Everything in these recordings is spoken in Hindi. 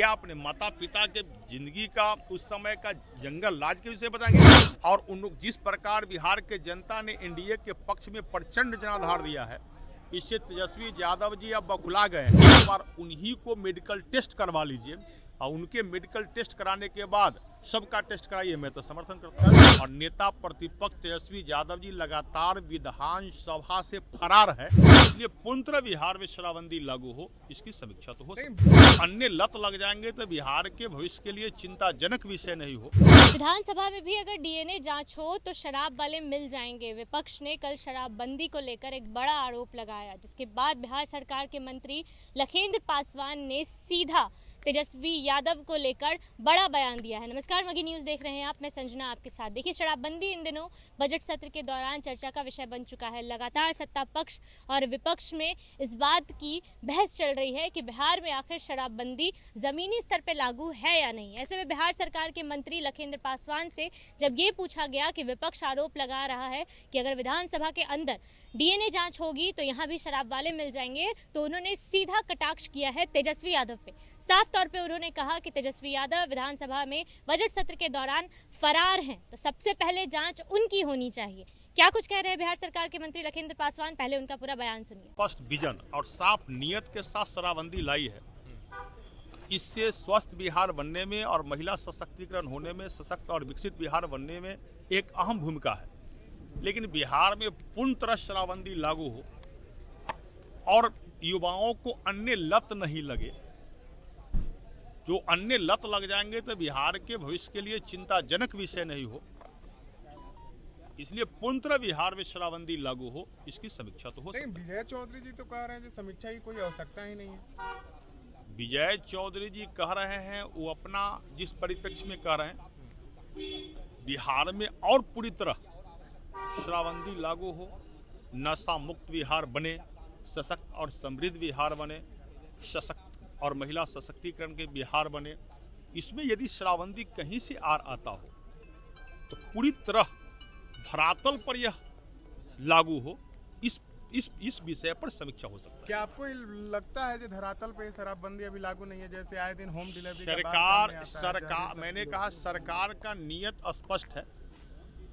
क्या अपने माता पिता के जिंदगी का उस समय का जंगल राज के विषय बताएंगे? और उन लोग जिस प्रकार बिहार के जनता ने एनडीए के पक्ष में प्रचंड जनाधार दिया है, इससे तेजस्वी यादव जी अब बौखला गए हैं। एक बार उन्हीं को मेडिकल टेस्ट करवा लीजिए और उनके मेडिकल टेस्ट कराने के बाद सबका टेस्ट कराइए, मैं तो समर्थन करता हूँ। और नेता प्रतिपक्ष तेजस्वी यादव जी लगातार विधानसभा से फरार है, इसलिए पूर्णतः बिहार में शराबबंदी लागू हो, इसकी समीक्षा तो हो सकती है। अन्य लत लग जाएंगे तो बिहार के भविष्य के लिए चिंताजनक विषय नहीं हो। विधानसभा में भी अगर डीएनए जांच हो तो शराब वाले मिल जाएंगे। विपक्ष ने कल शराबबंदी को लेकर एक बड़ा आरोप लगाया, जिसके बाद बिहार सरकार के मंत्री लखेंद्र पासवान ने सीधा तेजस्वी यादव को लेकर बड़ा बयान दिया है। नमस्कार, मगी न्यूज़ देख रहे हैं आप, मैं संजना आपके साथ। देखिए, शराबबंदी इन दिनों बजट सत्र के दौरान चर्चा का विषय बन चुका है। लगातार सत्ता पक्ष और विपक्ष में इस बात की बहस चल रही है कि बिहार में आखिर शराबबंदी जमीनी स्तर पर लागू है या नहीं। ऐसे में बिहार सरकार के मंत्री लखेंद्र पासवान से जब ये पूछा गया कि विपक्ष आरोप लगा रहा है कि अगर विधानसभा के अंदर डीएनए जांच होगी तो यहाँ भी शराब वाले मिल जाएंगे, तो उन्होंने सीधा कटाक्ष किया है तेजस्वी यादव पे। साफ तौर पे उन्होंने कहा कि तेजस्वी यादव विधानसभा में बजट सत्र के दौरान फरार हैं, तो सबसे पहले जांच उनकी होनी चाहिए। क्या कुछ कह रहे हैं बिहार सरकार के मंत्री लखेंद्र पासवान, पहले उनका पूरा बयान सुनिए। स्पष्ट विजन और साफ नियत के साथ शराबबंदी लाई है। इससे स्वस्थ बिहार बनने में और महिला सशक्तिकरण होने में, सशक्त और विकसित बिहार बनने में एक अहम भूमिका है। लेकिन बिहार में पूर्ण तरह शराबबंदी लागू हो और युवाओं को अन्य लत नहीं लगे, जो अन्य लत लग जाएंगे तो बिहार के भविष्य के लिए चिंताजनक विषय नहीं हो, इसलिए पूर्ण तरह बिहार में शराबबंदी लागू हो, इसकी समीक्षा तो हो सकती है। विजय चौधरी जी तो कह रहे हैं कि समीक्षा की कोई आवश्यकता ही नहीं है। विजय चौधरी जी कह रहे हैं, वो अपना जिस परिप्रेक्ष्य में कह रहे हैं, बिहार में और पूरी तरह शराबबंदी लागू हो, नशा मुक्त बिहार बने, सशक्त और समृद्ध बिहार बने, सशक्त और महिला सशक्तिकरण के बिहार बने। इसमें यदि शराबबंदी कहीं से आता हो तो पूरी तरह धरातल पर यह लागू हो, इस विषय पर समीक्षा हो सकती है। क्या आपको लगता है कि धरातल पे शराबबंदी अभी लागू नहीं है? जैसे आए दिन होम डिलीवरी सरकार मैंने कहा सरकार का नियत स्पष्ट है,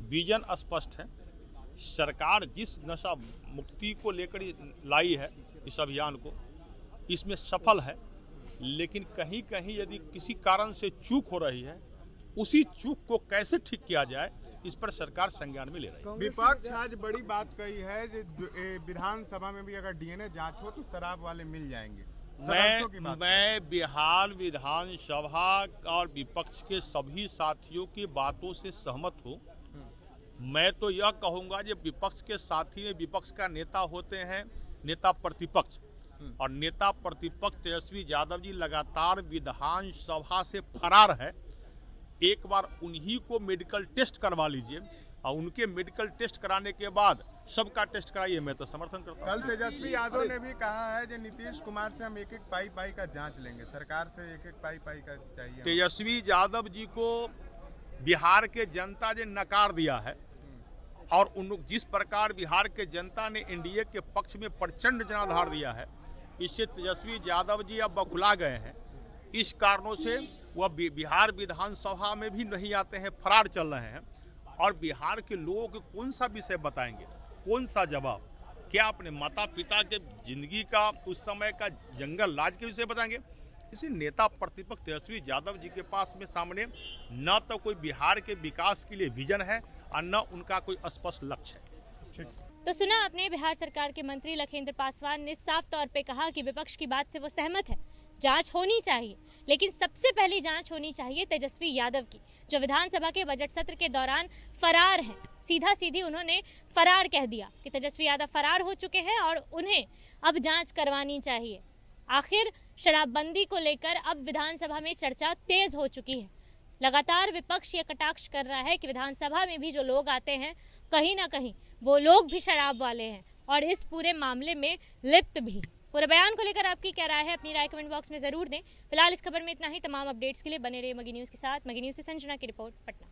विजन स्पष्ट है। सरकार जिस नशा मुक्ति को लेकर लाई है इस अभियान को, इसमें सफल है। लेकिन कहीं कहीं यदि किसी कारण से चूक हो रही है, उसी चूक को कैसे ठीक किया जाए, इस पर सरकार संज्ञान में ले रही है। विपक्ष आज बड़ी बात कही है कि विधानसभा में भी अगर डीएनए जांच हो तो शराब वाले मिल जाएंगे। मैं बिहार विधानसभा और विपक्ष के सभी साथियों की बातों से सहमत हूँ। मैं तो यह कहूँगा कि विपक्ष के साथी में विपक्ष का नेता होते हैं नेता प्रतिपक्ष, और नेता प्रतिपक्ष तेजस्वी यादव जी लगातार विधानसभा से फरार है। एक बार उन्हीं को मेडिकल टेस्ट करवा लीजिए और उनके मेडिकल टेस्ट कराने के बाद सबका टेस्ट कराइए, मैं तो समर्थन करता हूँ। कल तेजस्वी यादव ने भी कहा है कि नीतीश कुमार से हम एक एक पाई का जांच लेंगे, सरकार से एक एक पाई का चाहिए। तेजस्वी यादव जी को बिहार के जनता ने नकार दिया है, और उन लोग जिस प्रकार बिहार के जनता ने एनडीए के पक्ष में प्रचंड जनाधार दिया है, इससे तेजस्वी यादव जी अब बौखला गए हैं। इस कारणों से वह बिहार विधानसभा में भी नहीं आते हैं, फरार चल रहे हैं। और बिहार के लोगों को कौन सा विषय बताएंगे, कौन सा जवाब? क्या अपने माता पिता के जिंदगी का उस समय का जंगल राज के विषय बताएंगे? इसी नेता प्रतिपक्ष तेजस्वी यादव जी के पास में सामने न तो कोई बिहार के विकास के लिए विजन है और न उनका कोई स्पष्ट लक्ष्य है। तो सुना आपने, बिहार सरकार के मंत्री लखेंद्र पासवान ने साफ तौर पे कहा कि विपक्ष की बात से वो सहमत है, जांच होनी चाहिए, लेकिन सबसे पहली जांच होनी चाहिए तेजस्वी यादव की, जो विधानसभा के बजट सत्र के दौरान फरार हैं। सीधा सीधी उन्होंने फरार कह दिया कि तेजस्वी यादव फरार हो चुके हैं और उन्हें अब जांच करवानी चाहिए। आखिर शराबबंदी को लेकर अब विधानसभा में चर्चा तेज हो चुकी है। लगातार विपक्ष ये कटाक्ष कर रहा है कि विधानसभा में भी जो लोग आते हैं, कहीं ना कहीं वो लोग भी शराब वाले हैं और इस पूरे मामले में लिप्त भी। पूरे बयान को लेकर आपकी क्या राय है, अपनी राय कमेंट बॉक्स में जरूर दें। फिलहाल इस खबर में इतना ही। तमाम अपडेट्स के लिए बने रहिए मगी न्यूज़ के साथ। मगी न्यूज़ से संजना की रिपोर्ट, पटना।